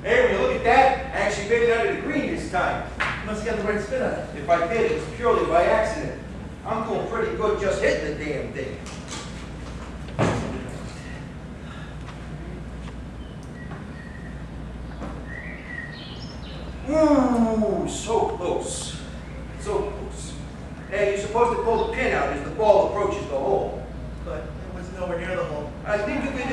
Hey, will you look at that? I actually made it under the green this time. You must have got the right spin on it. If I did, it was purely by accident. I'm doing pretty good just hitting the damn thing. Ooh, so close. So close. Hey, you're supposed to pull the pin out as the ball approaches the hole. But it was nowhere near the hole. I think of it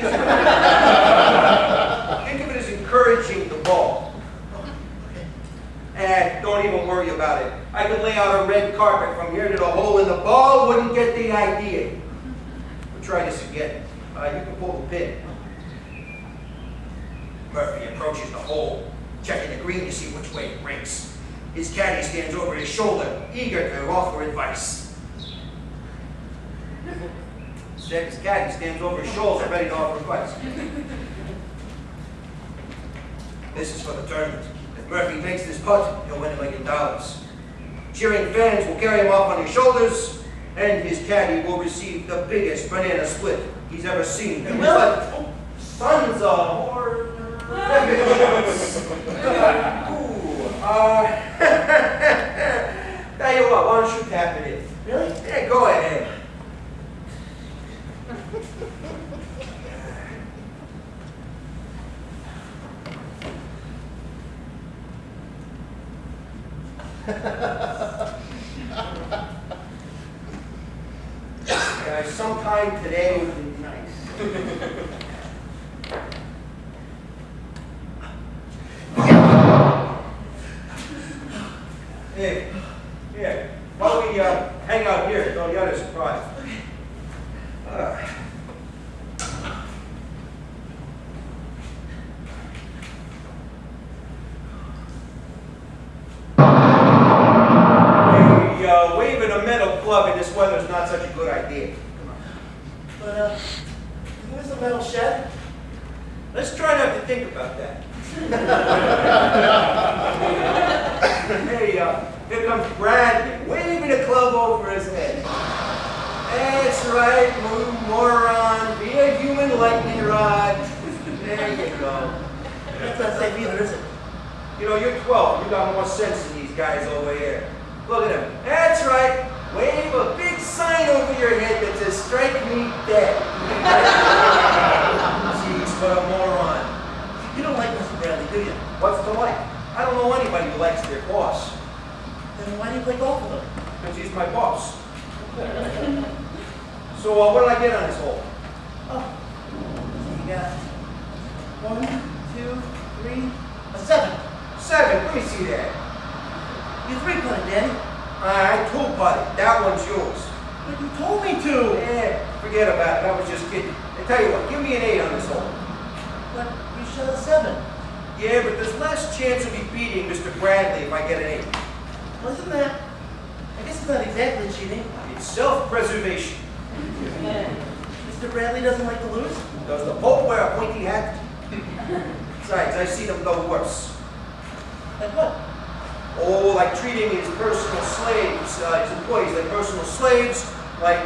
as encouraging the ball. Okay. Don't even worry about it. I could lay out a red carpet from here to the hole and the ball wouldn't get the idea. We'll try this again. You can pull the pin. Murphy approaches the hole, checking the green to see which way it rings. His caddy stands over his shoulder, eager to offer advice. His caddy stands over his shoulder, ready to offer advice. This is for the tournament. If Murphy makes this putt, he'll win $1 million. Cheering fans will carry him off on their shoulders, and his caddy will receive the biggest banana split he's ever seen. But sons of whore. Tell you what, why don't you tap it in? Really? Yeah, go ahead. Sometime today would be nice. Hey, here. Why don't we hang out here until the others surprise? Waving a metal club in this weather is not such a good idea. Come on. But, where's the metal shed? Let's try not to think about that. Hey, here comes Bradley, waving a club over his head. That's right, moron. Be a human lightning rod. There you go. That's not safe either, is it? You know, you're 12. You got more sense than these guys over here. Look at him. That's right. Wave a big sign over your head that says, "Strike me dead." Jeez, what a moron. You don't like Mr. Bradley, do you? What's to like? I don't know anybody who likes their boss. Then why do you play golf with him? Because he's my boss. So what did I get on this hole? Oh, you got 1, 2, 3, a 7. 7. Let me see that. You 3-putted, Daddy. I 2-putted. That one's yours. But you told me to. Yeah, forget about it. I was just kidding. I tell you what, give me an 8 on this hole. But you shot a 7. Yeah, but there's less chance of me beating Mr. Bradley if I get an 8. Wasn't that? I guess it's not exactly cheating. It's self-preservation. Mr. Bradley doesn't like to lose? Does the Pope wear a pointy hat? Besides, I've seen him go worse. Like what? Oh, like treating his personal slaves, his employees like personal slaves, like,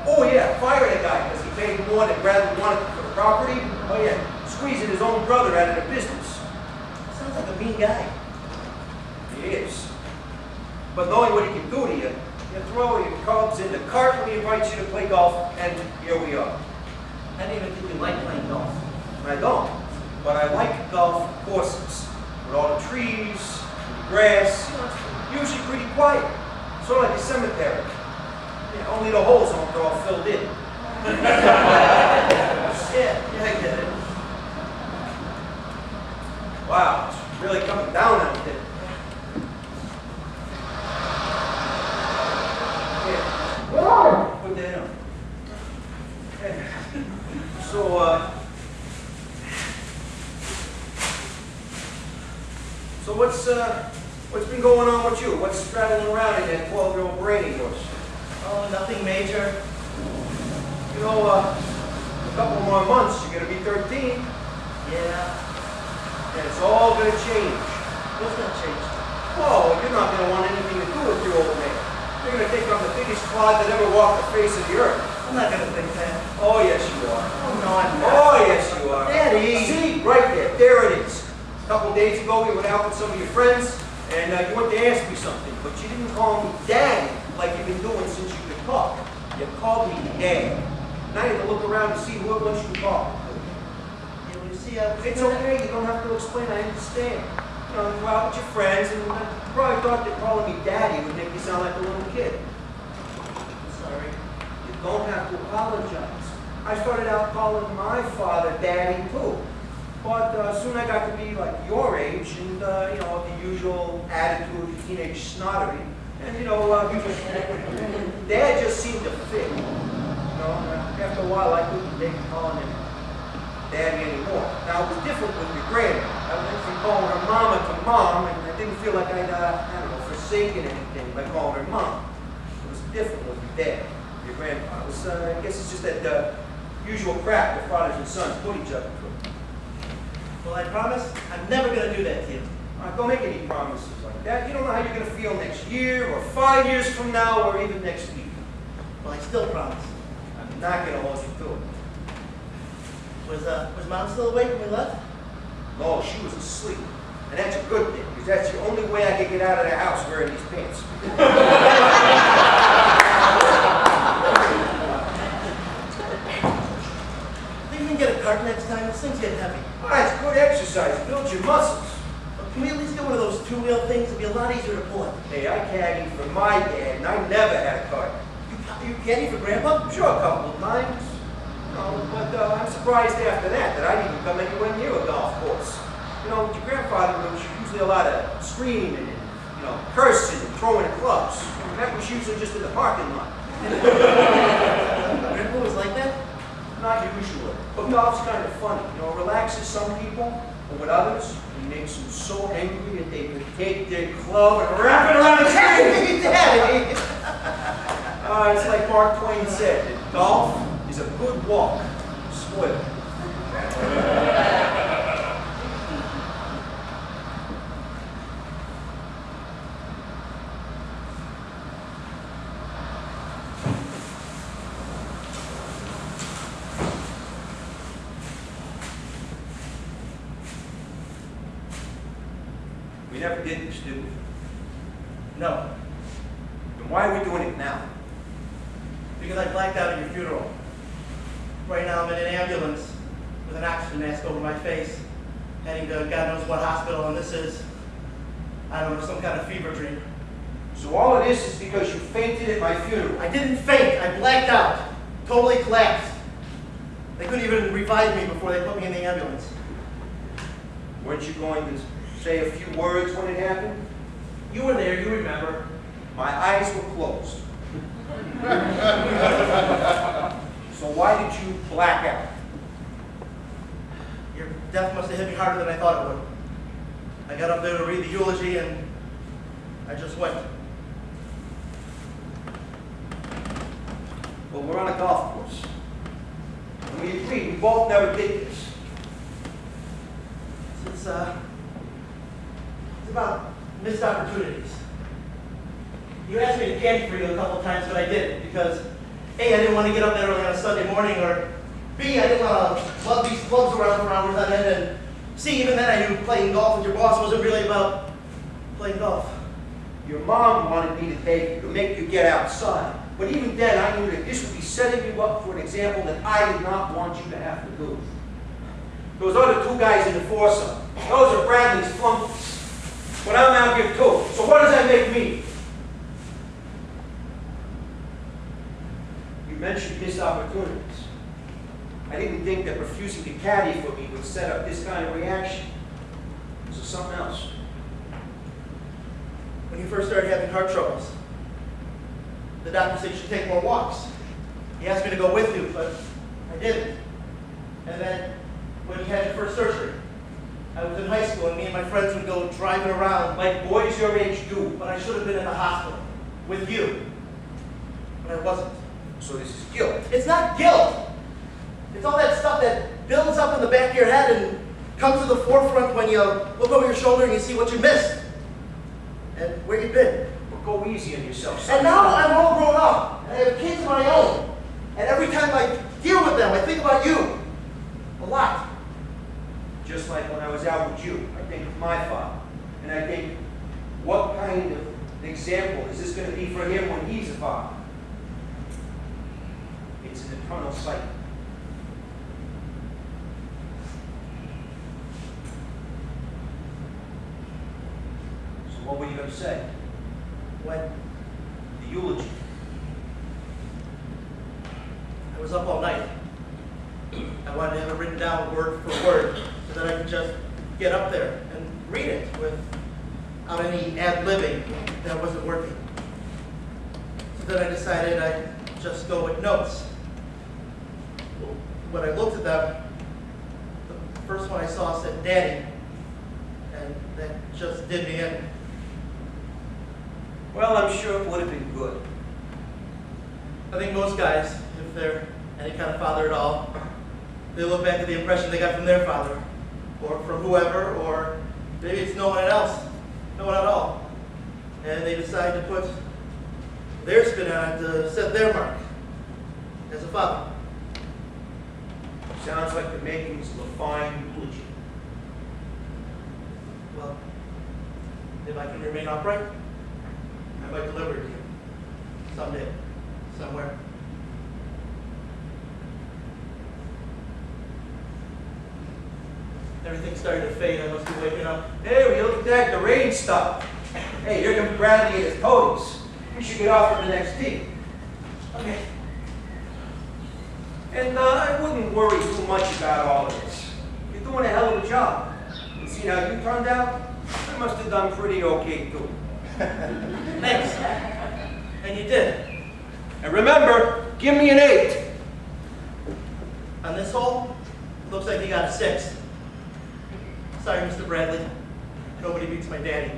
oh yeah, firing a guy because he paid more than Bradley wanted for the property. Oh yeah, squeezing his own brother out of the business. Sounds like a mean guy. He is. But knowing what he can do to you, you throw your Cubs in the cart when he invites you to play golf, and here we are. I didn't even think you liked playing golf. I don't, but I like golf courses with all the trees, grass, you know, it's usually pretty quiet. Sort of like a cemetery. Yeah, only the holes aren't all filled in. Yeah, I get it. Wow, it's really coming down on it. Yeah. Put that on. Yeah. So, what's been going on with you? What's straddling around in that 12-year-old brain of yours? Oh, nothing major. You know, a couple more months, you're going to be 13. Yeah. And it's all going to change. What's gonna change? Oh, you're not going to want anything to do with your old man. You're going to think I'm the biggest clod that ever walked the face of the earth. I'm not gonna think that. Oh, yes, you are. Oh, no, I'm not. Oh, yes, you are. Daddy! See? Right there. There it is. Tell couple days ago, you went out with some of your friends, and you wanted to ask me something, but you didn't call me Daddy like you've been doing since you could talk. You called me Dad. Now you have to look around to see who it was you called. Yeah, well, you see, It's okay, you don't have to explain, I understand. You know, you go out with your friends, and you probably thought that calling me Daddy would make you sound like a little kid. I'm sorry. You don't have to apologize. I started out calling my father Daddy too. But soon I got to be like your age and, you know, the usual attitude of teenage snottery. And, you know, Dad just seemed to fit. You know, after a while I couldn't take calling him Daddy anymore. Now, it was different with your grandma. I went from calling her Mama to Mom, and I didn't feel like I'd, I don't know, forsaken anything by calling her Mom. It was different with your dad, your grandpa. It was, I guess it's just that usual crap that fathers and sons put each other through. Well, I promise I'm never going to do that to you. Don't make any promises like that. You don't know how you're going to feel next year, or 5 years from now, or even next week. Well, I still promise. I'm not going to hold you to it. Was Mom still awake when we left? No, she was asleep. And that's a good thing, because that's the only way I can get out of the house wearing these pants. Think you can get a cart next time? This thing's getting heavy. All right, it's good exercise. It builds your muscles. Well, can we at least get one of those two-wheel things? It'd be a lot easier to pull it. Hey, I caddied for my dad, and I never had a cart. You caddy for Grandpa? Sure, a couple of times. No, but I'm surprised after that I didn't even come anywhere near a golf course. You know, with your grandfather, there was usually a lot of screaming and, you know, cursing and throwing clubs. And that was usually just in the parking lot. Grandpa was like that? Not usually. But golf's kind of funny. You know, it relaxes some people, but with others, it makes them so angry that they could take their club and wrap it around his head. Daddy! It's like Mark Twain said, that golf is a good walk. Spoil it. We never did this, did we? No. Then why are we doing it now? Because I blacked out at your funeral. Right now I'm in an ambulance with an oxygen mask over my face, heading to God knows what hospital, and this is, I don't know, some kind of fever dream. So all of this is because you fainted at my funeral. I didn't faint, I blacked out. Totally collapsed. They couldn't even revive me before they put me in the ambulance. Weren't you going to say a few words when it happened? You were there, you remember. My eyes were closed. So why did you black out? Your death must have hit me harder than I thought it would. I got up there to read the eulogy and I just went. Well, we're on a golf course. And we agreed, we both never did this. It's about missed opportunities. You asked me to caddy for you a couple times, but I didn't because A, I didn't want to get up there early on a Sunday morning, or B, I didn't want to lug these clubs around for hours on end, and C, even then I knew playing golf with your boss wasn't really about playing golf. Your mom wanted me to take you, to make you get outside. But even then, I knew that this would be setting you up for an example that I did not want you to have to do. Those other two guys in the foursome, those are Bradley's flunkies. But I'm out here too, so what does that make me? You mentioned missed opportunities. I didn't think that refusing to caddy for me would set up this kind of reaction. So something else. When you first started having heart troubles, the doctor said you should take more walks. He asked me to go with you, but I didn't. And then, when you had your first surgery, I was in high school and me and my friends would go driving around Like boys your age do. but I should have been in the hospital with you. But I wasn't. So this is guilt. It's not guilt. It's all that stuff that builds up in the back of your head and comes to the forefront when you look over your shoulder and you see what you missed and where you've been. But go easy on yourself, son. And now I'm all grown up and I have kids of my own. And every time I deal with them, I think about you. A lot. Just like when I was out with you, I think of my father. And I think, what kind of example is this going to be for him when he's a father? It's an eternal cycle. So what were you going to say? When The eulogy. I was up all night, I wanted to have it written down word for word so that I could just get up there and read it without any ad-libbing that wasn't working. So then I decided I'd just go with notes. When I looked at them, the first one I saw said Daddy, and that just did me in. Well, I'm sure it would have been good. I think most guys, if they're any kind of father at all, they look back at the impression they got from their father, or from whoever, or maybe it's no one else, no one at all. And they decide to put their spin on it to set their mark as a father. Sounds like the makings of a fine eulogy. Well, if I can remain upright, I might deliver it to you someday, somewhere. Everything started to fade. I must be waking up. Hey, will you look at that? The rain stopped. Hey, here comes Bradley and his ponies. We should get off for the next tee. Okay. And I wouldn't worry too much about all of this. You're doing a hell of a job. And see how you turned out? I must have done pretty okay, too. Thanks. And you did. And remember, give me an 8. On this hole, looks like you got a 6. Sorry, Mr. Bradley. Nobody beats my daddy.